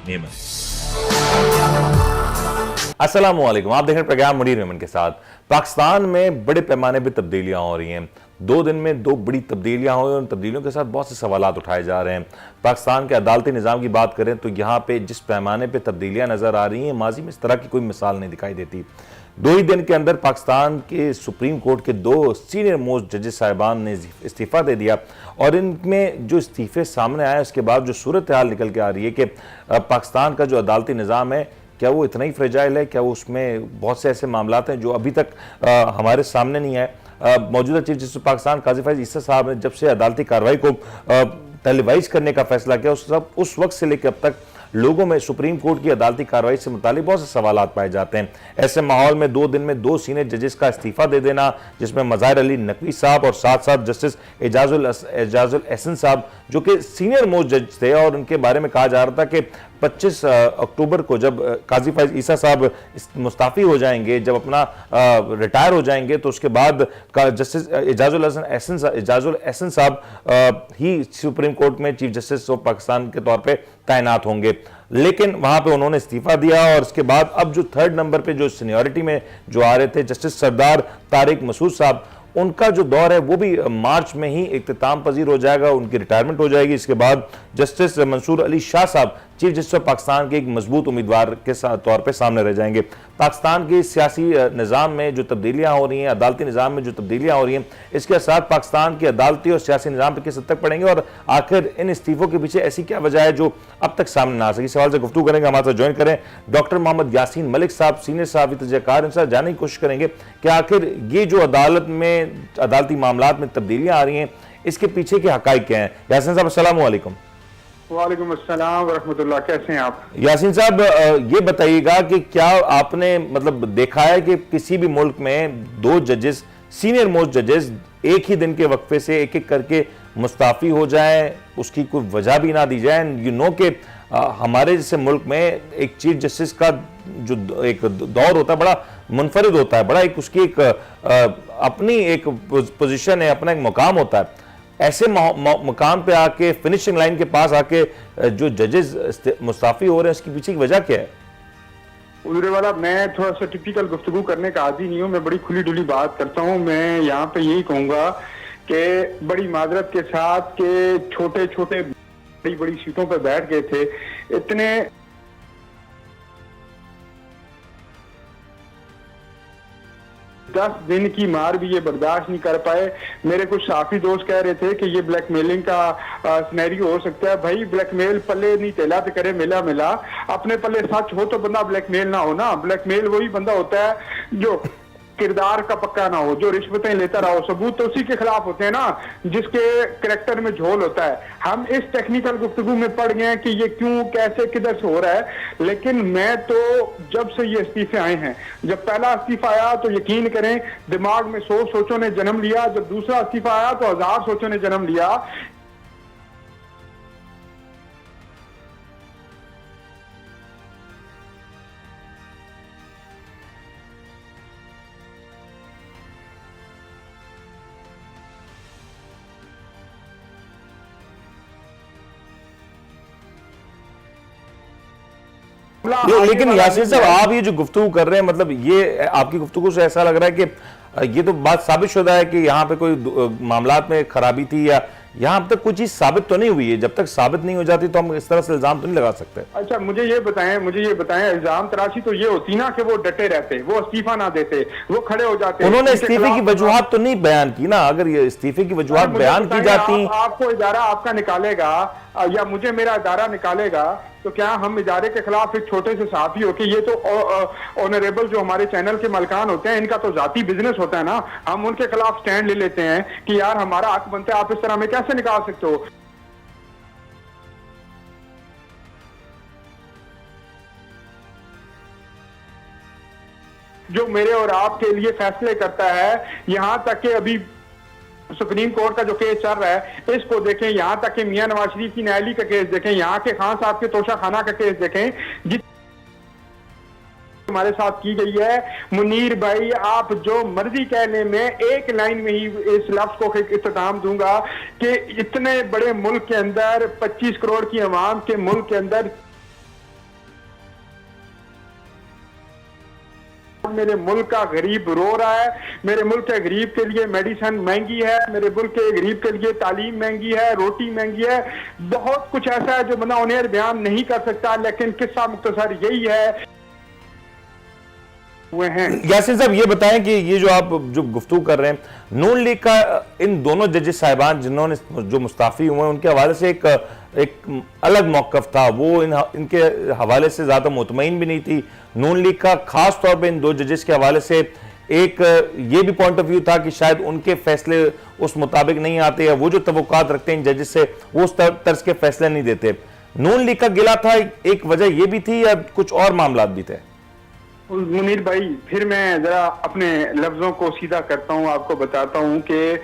मेमन। अस्सलाम वालेकुम, आप देख रहे हैं प्रोग्राम मुनीर मेमन के साथ। पाकिस्तान में बड़े पैमाने पर तब्दीलियां हो रही हैं। 2 दिन में 2 बड़ी तब्दीलियां हुई और उन तब्दीलियों के साथ बहुत से सवालात उठाए जा रहे हैं। पाकिस्तान के अदालती निज़ाम की बात करें तो यहाँ पे जिस पैमाने पे तब्दीलियां नज़र आ रही हैं, माजी में इस तरह की कोई मिसाल नहीं दिखाई देती। 2 ही दिन के अंदर पाकिस्तान के सुप्रीम कोर्ट के 2 सीनियर मोस्ट जजेस साहिबान ने इस्तीफ़ा दे दिया और इनमें जो इस्तीफ़े सामने आए उसके बाद जो सूरत हाल निकल के आ रही है कि पाकिस्तान का जो अदालती निज़ाम है, क्या वो इतना ही फ्रेजाइल है? क्या वो उसमें बहुत से ऐसे मामलात हैं जो अभी तक हमारे सामने नहीं आए? मौजूदा चीफ जस्टिस पाकिस्तान काजी फैज ईसा साहब ने जब से अदालती कार्रवाई को टेलीवाइज करने का फैसला किया, उस वक्त से लेकर अब तक लोगों में सुप्रीम कोर्ट की अदालती कार्रवाई से मुतालिक बहुत से सवालात पाए जाते हैं। ऐसे माहौल में 2 दिन में 2 सीनियर जजेस का इस्तीफा दे देना, जिसमें मज़ाहिर अली नकवी साहब और साथ साथ जस्टिस एजाजुल एहसन साहब जो कि सीनियर मोस्ट जज थे, और उनके बारे में कहा जा रहा था कि 25 अक्टूबर को जब काजी फैज ईसा साहब मुस्ताफ़ी हो जाएंगे, जब अपना रिटायर हो जाएंगे, तो उसके बाद जस्टिस एजाजुल एहसन साहब ही सुप्रीम कोर्ट में चीफ जस्टिस ऑफ पाकिस्तान के तौर पे तैनात होंगे। लेकिन वहां पे उन्होंने इस्तीफा दिया और उसके बाद अब जो 3rd नंबर पे जो सीनियरिटी में जो आ रहे थे जस्टिस सरदार तारिक मसूद साहब, उनका जो दौर है वो भी मार्च में ही इख्तिताम पजीर हो जाएगा, उनकी रिटायरमेंट हो जाएगी। इसके बाद जस्टिस मंसूर अली शाह साहब चीफ जस्टिस ऑफ पाकिस्तान के एक मजबूत उम्मीदवार के तौर पे सामने रह जाएंगे। पाकिस्तान के सियासी निज़ाम में जो तब्दीलियां हो रही हैं, अदालती निज़ाम में जो तब्दीलियां हो रही हैं, इसके असर पाकिस्तान के अदालती और सियासी निज़ाम पर किस हद तक पड़ेंगे और आखिर इन इस्तीफों के पीछे ऐसी क्या वजह है जो अब तक सामने ना आ सकी? सवाल से गुफ्तगू करेंगे, हमारे साथ ज्वाइन करें डॉक्टर मोहम्मद यासीन मलिक साहब, सीनियर सहाफ़ी तजज़ियाकार। इनसे जानने की कोशिश करेंगे कि आखिर ये जो अदालती मामलात में तब्दीलियां आ रही हैं, इसके पीछे के हक़ाइक़ क्या हैं? यासीन साहब अस्सलाम वालेकुम। वालेकुम अस्सलाम वरहमतुल्लाह, कैसे हैं आप? यासीन साहब, ये बताइएगा कि क्या आपने मतलब देखा है कि किसी भी मुल्क में 2 जजेस, सीनियर मोस्ट जजेस, एक ही दिन के वक्फे से एक एक करके मुस्ताफ़ी हो जाए, उसकी कोई वजह भी ना दी जाए? यू नो कि हमारे जैसे मुल्क में एक चीफ जस्टिस का जो एक दौर होता है बड़ा मुनफरिद होता है, बड़ा एक उसकी एक अपनी एक पोजीशन है, अपना एक मुकाम होता है। ऐसे मुकाम पे आके फिनिशिंग लाइन के पास आके जो जजेस मुस्ताफ़ी हो रहे हैं, उसके पीछे की वजह क्या है? उजरे वाला, मैं थोड़ा सा टिपिकल गुफ्तगू करने का आदी नहीं हूँ, मैं बड़ी खुली डुली बात करता हूँ। मैं यहाँ पे यही कहूँगा कि बड़ी माजरत के साथ के छोटे छोटे बड़ी बड़ी सीटों पे बैठ गए थे, इतने 10 दिन की मार भी ये बर्दाश्त नहीं कर पाए। मेरे कुछ साफी दोस्त कह रहे थे कि ये ब्लैकमेलिंग का सिनेरियो हो सकता है। भाई, ब्लैकमेल पल्ले नहीं तेला तो करे मेला मेला, अपने पल्ले सच हो तो बंदा ब्लैकमेल ना हो ना। ब्लैकमेल वही बंदा होता है जो किरदार का पक्का ना हो, जो रिश्वतें लेता रहो। सबूत तो उसी के खिलाफ होते हैं ना जिसके करैक्टर में झोल होता है। हम इस टेक्निकल गुफ्तगू में पड़ गए हैं कि ये क्यों, कैसे, किधर से हो रहा है। लेकिन मैं तो जब से ये इस्तीफे आए हैं, जब पहला इस्तीफा आया तो यकीन करें दिमाग में 100 सोचों ने जन्म लिया, जब दूसरा इस्तीफा आया तो 1000 सोचों ने जन्म लिया। लेकिन यासीन साहब, आप ये जो गुफ्तगू कर रहे हैं, मतलब ये आपकी गुफ्तगू से ऐसा लग रहा है कि ये तो बात साबित शुदा है कि यहाँ पे कोई मामलात में खराबी थी, या यहाँ अब तक कोई चीज साबित तो नहीं हुई है। जब तक साबित नहीं हो जाती तो हम इस तरह से इल्जाम तो नहीं लगा सकते। अच्छा, मुझे ये बताएं इल्जाम तराशी तो ये होती ना कि वो डटे रहते, वो इस्तीफा ना देते, वो खड़े हो जाते। उन्होंने इस्तीफे की वजूहात तो नहीं बयान की ना। अगर ये इस्तीफे की वजूहात बयान की जाती, आपको इदारा आपका निकालेगा या मुझे मेरा इदारा निकालेगा, तो क्या हम इदारे के खिलाफ एक छोटे से साफी हो कि ये तो ऑनरेबल जो हमारे चैनल के मालिकान होते हैं, इनका तो जाती बिजनेस होता है ना, हम उनके खिलाफ स्टैंड ले लेते हैं कि यार हमारा हक बनता है, आप इस तरह में कैसे निकाल सकते हो? जो मेरे और आपके लिए फैसले करता है, यहां तक कि अभी सुप्रीम कोर्ट का जो केस चल रहा है इसको देखें, यहां तक कि मियां नवाज शरीफ की न्यायालय का केस देखें, यहाँ के खान साहब के तोशा खाना का केस देखें, जित हमारे साथ की गई है। मुनीर भाई, आप जो मर्जी कहने में एक लाइन में ही इस लफ्ज को इख्तिताम दूंगा कि इतने बड़े मुल्क के अंदर, 25 करोड़ की आवाम के मुल्क के अंदर मेरे मुल्क का गरीब रो रहा है, मेरे मुल्क के गरीब के लिए मेडिसिन महंगी है, मेरे मुल्क के गरीब के लिए तालीम महंगी है, रोटी महंगी है, बहुत कुछ ऐसा है जो बंदा ऑन-एयर बयान नहीं कर सकता, लेकिन किस्सा मुख्तसर यही है हुए हैं। यासिन साहब ये बताएं कि ये जो आप जो गुफ्तगू कर रहे हैं, नून लीग का इन दोनों जजेस साहिबान जिन्होंने जो मुस्ताफी हुए उनके हवाले से एक अलग मौकफ था, वो इनके हवाले से ज्यादा मुतमईन भी नहीं थी। नून लीग का खास तौर पे इन दो जजेस के हवाले से एक ये भी पॉइंट ऑफ व्यू था कि शायद उनके फैसले उस मुताबिक नहीं आते, या वो जो तवक्कात रखते हैं इन जजेस से वो उस तर्ज के फैसले नहीं देते। नून लीग का गिला था, एक वजह ये भी थी या कुछ और मामला भी थे? मुनीर भाई, फिर मैं जरा अपने लफ्जों को सीधा करता हूं, आपको बताता हूं कि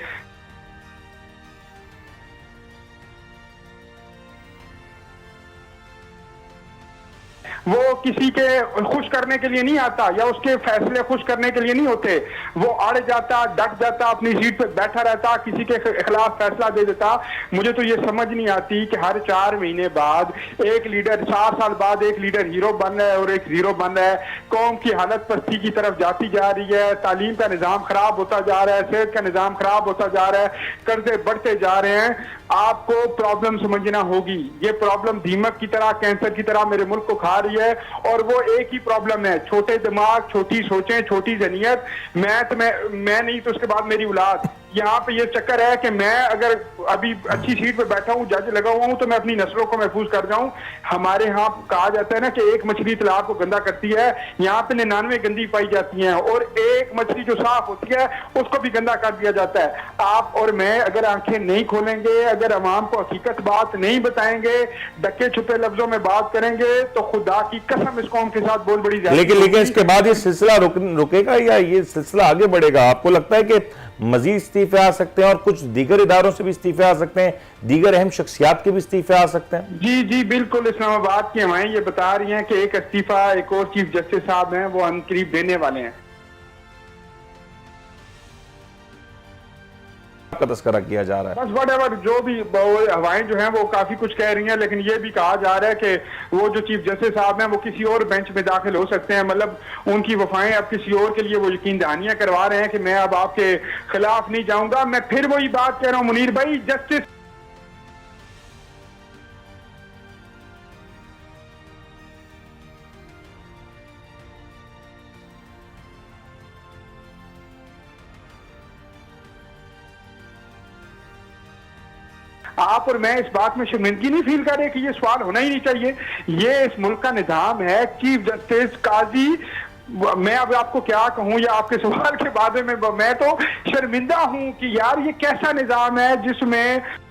वो किसी के खुश करने के लिए नहीं आता या उसके फैसले खुश करने के लिए नहीं होते। वो अड़ जाता, डट जाता, अपनी सीट पे बैठा रहता, किसी के खिलाफ फैसला दे देता। मुझे तो ये समझ नहीं आती कि हर 4 महीने बाद एक लीडर, 4 साल बाद एक लीडर हीरो बन रहा है और एक जीरो बन रहा है। कौम की हालत पस्ती की तरफ जाती जा रही है, तालीम का निज़ाम खराब होता जा रहा है, सेहत का निज़ाम खराब होता जा रहा है, कर्जे बढ़ते जा रहे हैं। आपको प्रॉब्लम समझना होगी, ये प्रॉब्लम दीमक की तरह, कैंसर की तरह मेरे मुल्क को खा रही है, और वो एक ही प्रॉब्लम है, छोटे दिमाग, छोटी सोचें, छोटी जहनियत। मैं नहीं तो उसके बाद मेरी औलाद। यहाँ पे ये चक्कर है कि मैं अगर अभी अच्छी सीट पे बैठा हूँ, जज लगा हुआ हूँ, तो मैं अपनी नस्लों को महफूज कर जाऊं। हमारे यहाँ कहा जाता है ना कि एक मछली तालाब को गंदा करती है, यहाँ पे 99 गंदी पाई जाती हैं, और एक मछली जो साफ होती है उसको भी गंदा कर दिया जाता है। आप और मैं अगर आंखें नहीं खोलेंगे, अगर अवाम को हकीकत बात नहीं बताएंगे, डके छुपे लफ्जों में बात करेंगे, तो खुदा की कसम इस कौम के साथ बहुत बड़ी लेकिन इसके बाद ये सिलसिला रुकेगा या ये सिलसिला आगे बढ़ेगा? आपको लगता है कि मजीद इस्तीफे आ सकते हैं और कुछ दीगर इदारों से भी इस्तीफे आ सकते हैं, दीगर अहम शख्सियात के भी इस्तीफे आ सकते हैं? जी बिल्कुल। इस्लामाबाद की हमारे ये बता रही हैं कि एक इस्तीफा एक और चीफ जस्टिस साहब हैं, वो अनकरीब देने वाले हैं। का तस्करा किया जा रहा है। बस व्हाटएवर जो भी हवाएं जो हैं वो काफी कुछ कह रही हैं, लेकिन ये भी कहा जा रहा है कि वो जो चीफ जस्टिस साहब हैं वो किसी और बेंच में दाखिल हो सकते हैं। मतलब उनकी वफाएं अब किसी और के लिए वो यकीन दहानियां करवा रहे हैं कि मैं अब आपके खिलाफ नहीं जाऊंगा। मैं फिर वही बात कह रहा हूं मुनीर भाई, जस्टिस आप और मैं इस बात में शर्मिंदगी नहीं फील कर रहे कि ये सवाल होना ही नहीं चाहिए। ये इस मुल्क का निजाम है, चीफ जस्टिस, काजी। मैं अब आपको क्या कहूं या आपके सवाल के बारे में मैं तो शर्मिंदा हूं कि यार ये कैसा निजाम है जिसमें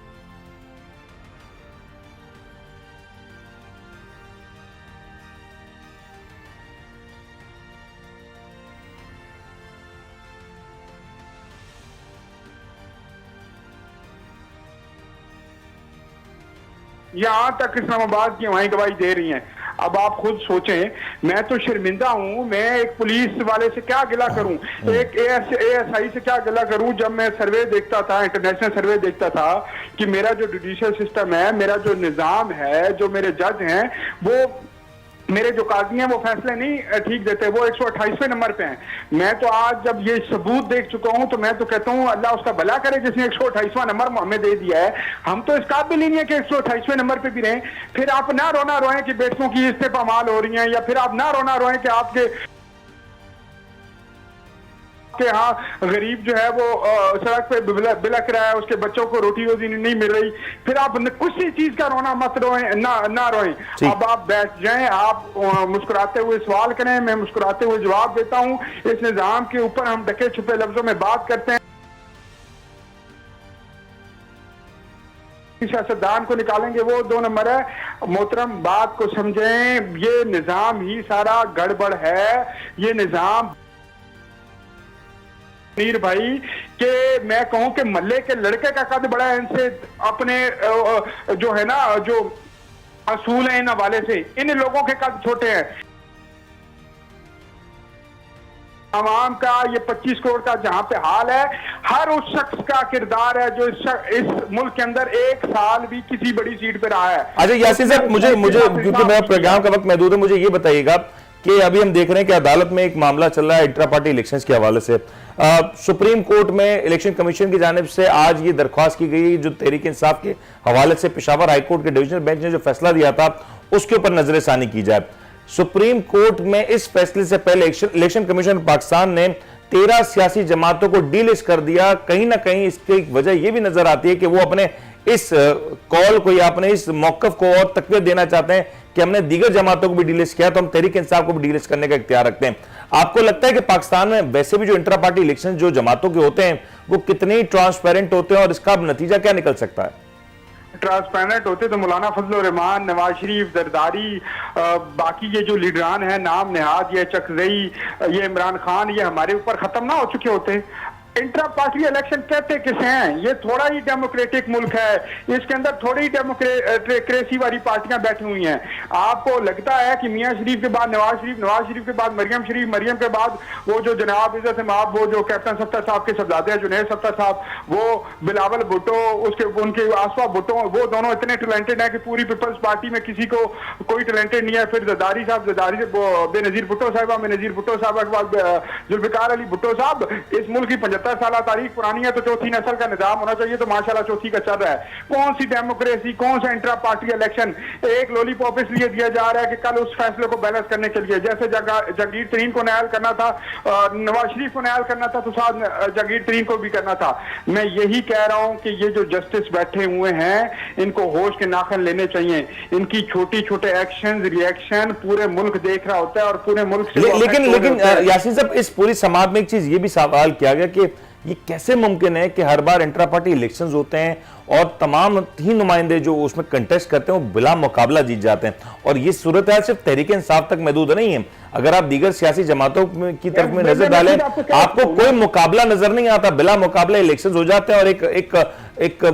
यहां तक इस्लामाबाद की हवाएं गवाही दे रही हैं। अब आप खुद सोचें, मैं तो शर्मिंदा हूं, मैं एक पुलिस वाले से क्या गिला करूं, एक एएसआई से क्या गिला करूं। जब मैं सर्वे देखता था, इंटरनेशनल सर्वे देखता था कि मेरा जो जुडिशियल सिस्टम है, मेरा जो निजाम है, जो मेरे जज हैं, वो मेरे जो काजी हैं वो फैसले नहीं ठीक देते, वो 128वें नंबर पे हैं। मैं तो आज जब ये सबूत देख चुका हूं तो मैं तो कहता हूं अल्लाह उसका भला करे जिसने 128वां नंबर हमें दे दिया है। हम तो इस काबिल ही नहीं है कि 128वें नंबर पे भी रहें। फिर आप ना रोना रोएं कि बेटियों की इस्तेमाल हो रही हैं, या फिर आप ना रोना रोएं कि आपके यहाँ गरीब जो है वो सड़क पे बिलक रहा है, उसके बच्चों को रोटी रोजी नहीं मिल रही। फिर आप किसी चीज का रोना मत रोएं, ना रोएं। अब आप बैठ जाएं, आप मुस्कुराते हुए सवाल करें, मैं मुस्कुराते हुए जवाब देता हूं। इस निजाम के ऊपर हम ढके छुपे लफ्जों में बात करते हैं, सियासतदान को निकालेंगे, वो 2 नंबर है। मोहतरम बात को समझें, ये निजाम ही सारा गड़बड़ है। ये निजाम मीर भाई के मैं कहूं कि मल्ले के लड़के का कद बड़ा है इनसे, अपने जो है ना जो असूल है इन हवाले से, इन लोगों के कद छोटे हैं। आवाम का ये 25 करोड़ का जहां पे हाल है, हर उस शख्स का किरदार है जो इस मुल्क के अंदर 1 साल भी किसी बड़ी सीट पे रहा है। अच्छा यासिन साहब, मुझे क्योंकि मेरा प्रोग्राम का वक्त महदूद है, मुझे ये बताइएगा कि अभी हम देख रहे हैं कि अदालत में एक मामला चल रहा है इंट्रा पार्टी इलेक्शंस के हवाले से। सुप्रीम कोर्ट में इलेक्शन कमीशन की जानिब से आज ये दरख्वास्त की गई जो तहरीक इंसाफ के हवाले से पेशावर हाईकोर्ट के डिवीजनल बेंच ने जो फैसला दिया था उसके ऊपर नजरसानी की जाए। सुप्रीम कोर्ट में इस फैसले से पहले इलेक्शन कमीशन पाकिस्तान ने 13 सियासी जमातों को डीलिस्ट कर दिया। कहीं ना कहीं इसकी वजह यह भी नजर आती है कि वो अपने इस कॉल को या अपने इस मौकफ को और तकवीत देना चाहते हैं कि हमने दीगर जमातों को भी डीलिस्ट किया तो हम तहरीक इंसाफ को भी डीलिस्ट करने का इख्तियार रखते हैं। आपको लगता है कि पाकिस्तान में वैसे भी जो इंट्रा पार्टी इलेक्शन जो जमातों के होते हैं वो कितने ट्रांसपेरेंट होते हैं और इसका नतीजा क्या निकल सकता है? ट्रांसपेरेंट होते तो मौलाना फजल रहमान, नवाज शरीफ, जरदारी, बाकी ये जो लीडरान हैं नाम नेहाद, ये चकजई, ये इमरान खान, ये हमारे ऊपर खत्म ना हो चुके होते। इंट्रा पार्टी इलेक्शन कहते किसे हैं? ये थोड़ा ही डेमोक्रेटिक मुल्क है, इसके अंदर थोड़ी डेमोक्रेसी वाली पार्टियां बैठी हुई हैं। आपको लगता है कि मियां शरीफ के बाद नवाज शरीफ, नवाज शरीफ के बाद मरियम शरीफ, मरियम के बाद वो जो जनाब इज्जत इमाम, वो जो कैप्टन सत्तर साहब के शहजादे जुनैद सत्तर साहब, वो बिलावल भुट्टो, उसके उनके आसवा भुट्टो, वो दोनों इतने टैलेंटेड है कि पूरी पीपल्स पार्टी में किसी को कोई टैलेंटेड नहीं है। फिर जरदारी साहब, जरदारी बेनजीर भुट्टो साहबा, बेनजीर भुट्टो साहबा के बाद जुल्फिकार अली भुट्टो साहब। इस मुल्क की 75 साल तारीख पुरानी है तो चौथी नस्ल का निजाम होना चाहिए, तो माशाल्लाह चौथी का चल रहा है। कौन सी डेमोक्रेसी, कौन सा इंट्रा पार्टी इलेक्शन? एक लॉलीपॉप इसलिए दिया जा रहा है कि कल उस फैसले को बैलेंस करने के लिए, जैसे जहांगीर तरीन को नायल करना था, नवाज शरीफ को नायल करना था, तो साथ जहांगीर तरीन को भी करना था। मैं यही कह रहा हूं कि ये जो जस्टिस बैठे हुए हैं इनको होश के नाखन लेने चाहिए। इनकी छोटी छोटे एक्शन रिएक्शन पूरे मुल्क देख रहा होता है और पूरे मुल्क से लेकिन यासीन साहब, इस पूरी समाज में एक चीज ये भी सवाल किया गया कि ये कैसे मुमकिन है कि हर बार इंट्रा पार्टी इलेक्शंस होते हैं और तमाम ही नुमाइंदे जो उसमें कंटेस्ट करते हैं वो बिला मुकाबला जीत जाते हैं, और ये सूरत हाल सिर्फ तहरीक इंसाफ तक महदूद नहीं है। अगर आप दीगर सियासी जमातों की तरफ में नजर डालें आपको कोई मुकाबला नजर नहीं आता, बिला मुकाबला इलेक्शंस हो जाते हैं और एक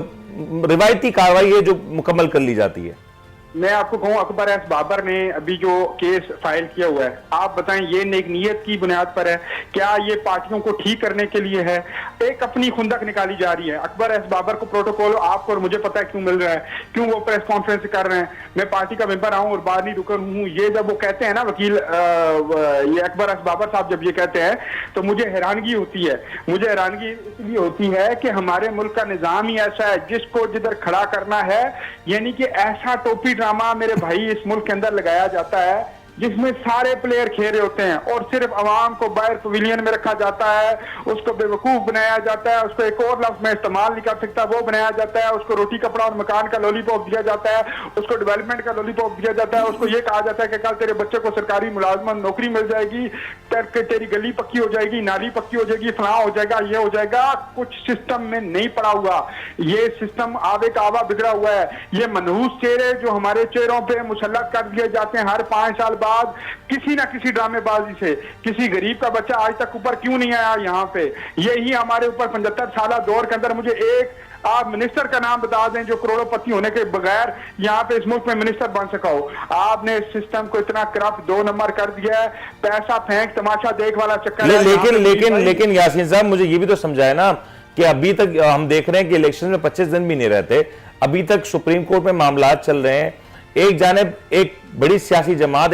रिवायती कार्रवाई है जो मुकम्मल कर ली जाती है। मैं आपको कहूं, अकबर एस बाबर ने अभी जो केस फाइल किया हुआ है, आप बताएं ये नेक नीयत की बुनियाद पर है? क्या ये पार्टियों को ठीक करने के लिए है? एक अपनी खुंदक निकाली जा रही है। अकबर एस बाबर को प्रोटोकॉल आपको और मुझे पता है क्यों मिल रहा है, क्यों वो प्रेस कॉन्फ्रेंस कर रहे हैं। मैं पार्टी का मेंबर आऊं और बाहरी रुकन हूं, ये जब वो कहते हैं ना वकील ये अकबर एस बाबर साहब जब ये कहते हैं तो मुझे हैरानगी होती है। मुझे हैरानगी इसलिए होती है कि हमारे मुल्क का निजाम ही ऐसा है जिसको जिधर खड़ा करना है, यानी कि ऐसा टोपी ड्रामा मेरे भाई इस मुल्क के अंदर लगाया जाता है जिसमें सारे प्लेयर खेल होते हैं और सिर्फ अवाम को बाहर पवेलियन में रखा जाता है, उसको बेवकूफ बनाया जाता है, उसको एक और लफ्ज में इस्तेमाल नहीं कर सकता वो बनाया जाता है, उसको रोटी कपड़ा और मकान का लॉलीपॉप दिया जाता है, उसको डेवलपमेंट का लॉलीपॉप दिया जाता है, उसको ये कहा जाता है कि कल तेरे बच्चे को सरकारी मुलाजमत नौकरी मिल जाएगी, तेरी गली पक्की हो जाएगी, नाली पक्की हो जाएगी, फलां हो जाएगा, ये हो जाएगा। कुछ सिस्टम में नहीं पड़ा हुआ, ये सिस्टम आवे का आवा बिगड़ा हुआ है। ये मनहूस चेहरे जो हमारे चेहरों पे मुसल्लत कर दिए जाते हैं हर 5 साल बाद किसी ना किसी ड्रामेबाजी से। किसी गरीब का बच्चा आज तक ऊपर क्यों नहीं आया यहाँ पे? यही हमारे ऊपर 75 साल दौर के अंदर मुझे एक आप मिनिस्टर का नाम बता दें जो करोड़पति होने के बगैर यहाँ पे इस मुल्क में मिनिस्टर बन सका हो। आपने इस सिस्टम को इतना करप्ट 2 नंबर कर दिया है, पैसा फेंक तमाशा देख वाला चक्कर। लेकिन यासीन साहब मुझे ये भी तो समझाए ना कि अभी तक हम देख रहे हैं कि इलेक्शन में 25 दिन भी नहीं रहते, अभी तक सुप्रीम कोर्ट में मामला चल रहे हैं। एक जानिब एक बड़ी सियासी जमात,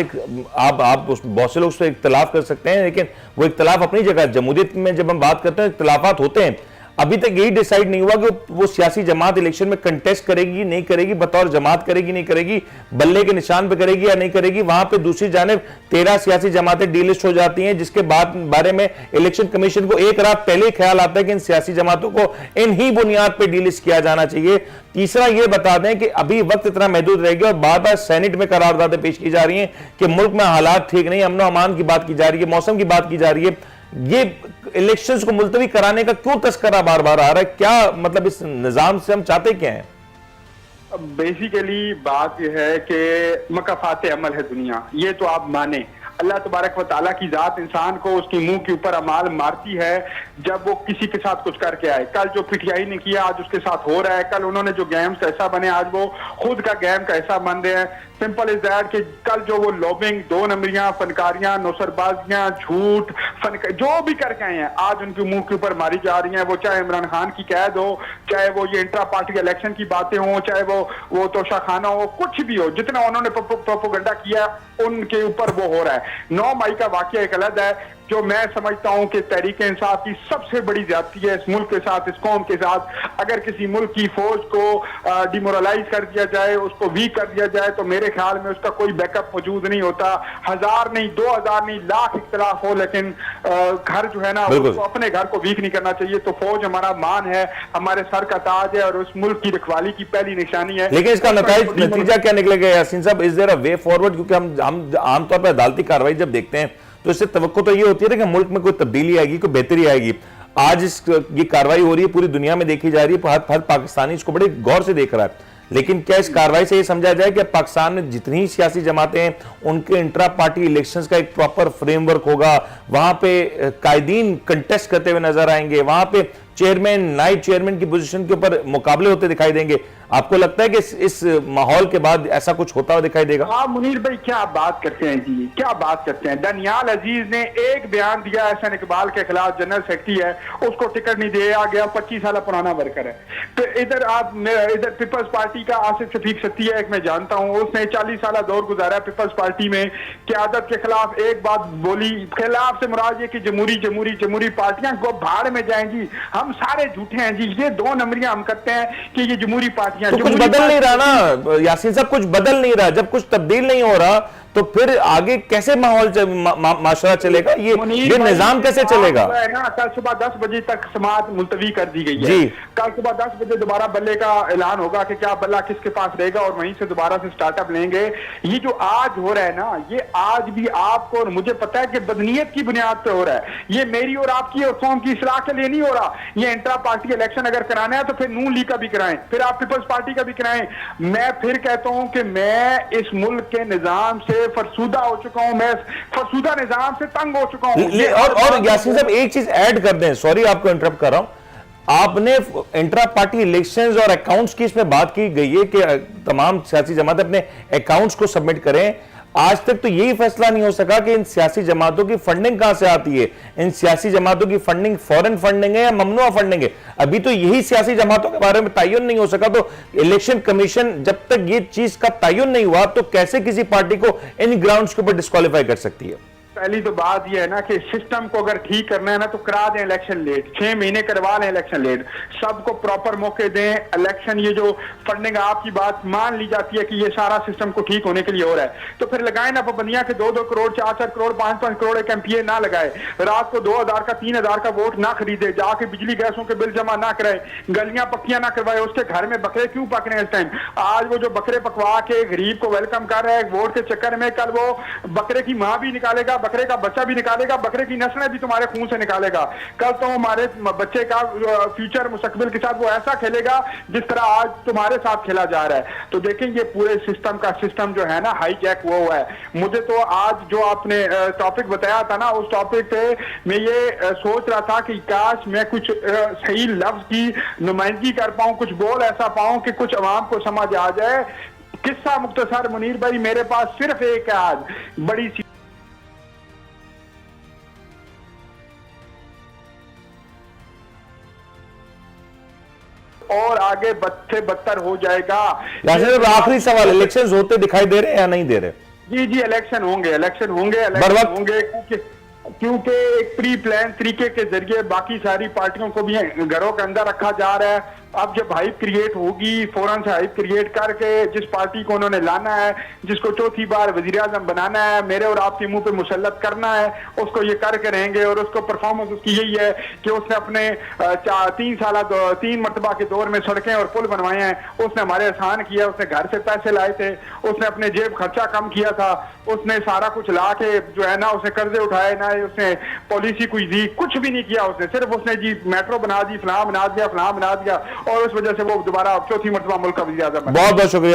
आप बहुत से लोग उससे इख्तलाफ कर सकते हैं लेकिन वो इख्तलाफ अपनी जगह, जमहूरियत में जब हम बात करते हैं इख्तलाफात होते हैं। अभी तक यही डिसाइड नहीं हुआ कि वो सियासी जमात इलेक्शन में कंटेस्ट करेगी नहीं करेगी, बतौर जमात करेगी नहीं करेगी, बल्ले के निशान पे करेगी या नहीं करेगी। वहां पे दूसरी जानिब 13 सियासी जमातें डीलिस्ट हो जाती हैं जिसके बारे में इलेक्शन कमीशन को एक रात पहले ख्याल आता है कि इन सियासी जमातों को इन ही बुनियाद पर डीलिस्ट किया जाना चाहिए। तीसरा ये बता दें कि अभी वक्त इतना महदूद रह गया और बार बार सेनेट में करारदादें पेश की जा रही हैं कि मुल्क में हालात ठीक नहीं, अमन अमान की बात की जा रही है, मौसम की बात की जा रही है। ये इलेक्शंस को मुलतवी कराने का क्यों तस्करा बार बार आ रहा है? क्या मतलब इस निजाम से हम चाहते क्या हैं? बेसिकली बात यह है कि मकाफात अमल है दुनिया, ये तो आप माने। अल्लाह तबारक व तआला की जात इंसान को उसके मुंह के ऊपर अमाल मारती है जब वो किसी के साथ कुछ करके आए। कल जो पिटियाई ने किया आज उसके साथ हो रहा है, कल उन्होंने जो गेम्स का हिस्सा बने आज वो खुद का गेम का हिस्सा बन रहे हैं। सिंपल इज दैट कि कल जो वो लॉबिंग, 2 नंबरियां, फनकारियां, नौसरबाजियां, झूठ, जो भी करके आए हैं आज उनके मुंह के ऊपर मारी जा रही हैं, वो चाहे इमरान खान की कैद हो, चाहे वो ये इंट्रा पार्टी इलेक्शन की बातें हो, चाहे वो तोशाखाना हो, कुछ भी हो, जितना उन्होंने प्रोपोगंडा किया उनके ऊपर वो हो रहा है। 9 मई का वाकया एक अलग है, जो मैं समझता हूं कि तहरीक-ए-इंसाफ की सबसे बड़ी ज्यादती है इस मुल्क के साथ, इस कौम के साथ। अगर किसी मुल्क की फौज को डिमोरलाइज कर दिया जाए, उसको वीक कर दिया जाए, तो मेरे ख्याल में उसका कोई बैकअप मौजूद नहीं होता। 1000 नहीं, 2000 नहीं, लाख इख्तलाफ हो, लेकिन घर जो है ना, उसको अपने घर को वीक नहीं करना चाहिए। तो फौज हमारा मान है, हमारे सर का ताज है और उस मुल्क की रखवाली की पहली निशानी है। लेकिन इसका नतीजा क्या निकलेगा यासीन साहब? Is there a way forward? क्योंकि हम आमतौर पर अदालती कार्रवाई जब देखते हैं तो इससे तवक्को तो ये होती है कि मुल्क में कोई तब्दीली आएगी, कोई बेहतरी आएगी। आज ये कार्रवाई हो रही है, पूरी दुनिया में देखी जा रही है, हर पाकिस्तानी इसको बड़े गौर से देख रहा है। लेकिन क्या इस कार्रवाई से ये समझा जाए कि पाकिस्तान में जितनी सियासी जमातें हैं उनके इंट्रा पार्टी इलेक्शंस का एक प्रॉपर फ्रेमवर्क होगा, वहां पे कायदीन कंटेस्ट करते हुए नजर आएंगे, वहां पे चेयरमैन नाइब चेयरमैन की पोजीशन के ऊपर मुकाबले होते दिखाई देंगे? आपको लगता है कि इस माहौल के बाद ऐसा कुछ होता हुआ दिखाई देगा? हाँ मुनीर भाई, क्या बात करते हैं जी, क्या बात करते हैं। दनियाल अजीज ने एक बयान दिया एहसन इकबाल के खिलाफ, जनरल सेक्रेटरी है, उसको टिकट नहीं दिया गया, 25 साल पुराना वर्कर है। तो इधर पीपल्स पार्टी का आसिफ शफीक सत्ती है, एक मैं जानता हूं, उसने 40 साल दौर गुजारा पीपल्स पार्टी में, क्यादत के खिलाफ एक बात बोली। खिलाफ से मुराद ये कि जमहूरी पार्टियां को भाड़ में जाएं जी, हम सारे झूठे हैं जी। ये 2 नंबरियां हम करते हैं कि ये जमहूरी पार्टियां, तो कुछ बदल नहीं रहा ना यासीन साहब, कुछ बदल नहीं रहा। जब कुछ तब्दील नहीं हो रहा तो फिर आगे कैसे माहौल माशरा चलेगा? ये निजाम कैसे चलेगा? ना कल सुबह 10 बजे तक समाअत मुलतवी कर दी गई है। कल सुबह 10 बजे दोबारा बल्ले का ऐलान होगा कि क्या बल्ला किसके पास रहेगा और वहीं से दोबारा से स्टार्टअप लेंगे। ये जो आज हो रहा है ना, ये आज भी आपको और मुझे पता है कि बदनीयत की बुनियाद पे हो रहा है। ये मेरी और आपकी और कौम की इस्लाह के लिए नहीं हो रहा। ये इंट्रा पार्टी इलेक्शन अगर कराना है तो फिर नून लीग का भी कराएं, फिर आप पीपल्स पार्टी का भी कराएं। मैं फिर कहता हूं कि मैं इस मुल्क के निजाम से फरसूदा हो चुका हूं, मैं फरसूदा निजाम से तंग हो चुका हूं। और यासीन साहब एक चीज ऐड कर दें, सॉरी आपको इंटरप्ट कर रहा हूं। आपने इंट्रा पार्टी इलेक्शंस और अकाउंट्स की इसमें बात की गई है कि तमाम सियासी जमातें अपने अकाउंट्स को सबमिट करें। आज तक तो यही फैसला नहीं हो सका कि इन सियासी जमातों की फंडिंग कहां से आती है। इन सियासी जमातों की फंडिंग फॉरेन फंडिंग है या ममनुआ फंडिंग है, अभी तो यही सियासी जमातों के बारे में तयन नहीं हो सका। तो इलेक्शन कमीशन जब तक ये चीज का तयन नहीं हुआ तो कैसे किसी पार्टी को इन ग्राउंड्स के ऊपर डिस्क्वालीफाई कर सकती है? पहली तो बात यह है ना कि सिस्टम को अगर ठीक करना है ना तो करा दें इलेक्शन लेट, 6 महीने करवा लें इलेक्शन लेट, सबको प्रॉपर मौके दें। इलेक्शन ये जो फंडिंग आपकी बात मान ली जाती है कि ये सारा सिस्टम को ठीक होने के लिए हो रहा है, तो फिर लगाए ना पाबंदियां कि 2-2 करोड़ 4-4 करोड़ 5-5 करोड़ एक एमपीए ना लगाए, रात को 2000 का 3000 का वोट ना खरीदे, जाके बिजली गैसों के बिल जमा ना कराए, गलियां पक्कियां ना करवाए। उसके घर में बकरे क्यों पक रहे हैं इस टाइम? आज वो जो बकरे पकवा के गरीब को वेलकम कर रहा है वोट के चक्कर में, कल वो बकरे की मां भी निकालेगा, बकरे का बच्चा भी निकालेगा, बकरे की नस्लें भी तुम्हारे खून से निकालेगा। कल तो हमारे बच्चे का फ्यूचर मुस्तकबिल के साथ वो ऐसा खेलेगा जिस तरह आज तुम्हारे साथ खेला जा रहा है। तो देखें ये पूरे सिस्टम जो है ना हाईजैक वो हुआ है। मुझे तो आज जो आपने टॉपिक बताया था ना, उस टॉपिक पे मैं ये सोच रहा था कि काश मैं कुछ सही लफ्ज की नुमाइंदगी कर पाऊं, कुछ बोल ऐसा पाऊं कि कुछ अवाम को समझ आ जाए। किस्सा मुख्तसर मुनीर भाई, मेरे पास सिर्फ एक है आज, बड़ी सी और आगे बदतर हो जाएगा। आखिरी सवाल, इलेक्शंस होते दिखाई दे रहे हैं या नहीं दे रहे? जी इलेक्शन होंगे क्योंकि एक प्री प्लान तरीके के जरिए बाकी सारी पार्टियों को भी घरों के अंदर रखा जा रहा है। अब जब हाइप क्रिएट होगी, फौरन से हाइप क्रिएट करके जिस पार्टी को उन्होंने लाना है, जिसको चौथी बार वजीर आजम बनाना है, मेरे और आपके मुंह पे मुसल्लत करना है, उसको ये करके रहेंगे। और उसको परफॉर्मेंस उसकी यही है कि उसने अपने 3 मरतबा के दौर में सड़कें और पुल बनवाए हैं, उसने हमारे आसान किया, उसने घर से पैसे लाए थे, उसने अपने जेब खर्चा कम किया था, उसने सारा कुछ ला के जो है ना उसने कर्जे उठाए, ना उसने पॉलिसी कोई दी, कुछ भी नहीं किया उसने, सिर्फ उसने जी मेट्रो बना दी, फलां बना दिया और उस वजह से वो दोबारा चौथी मरतबा मुल्क का वज़ीर आज़म बना। बहुत बहुत शुक्रिया।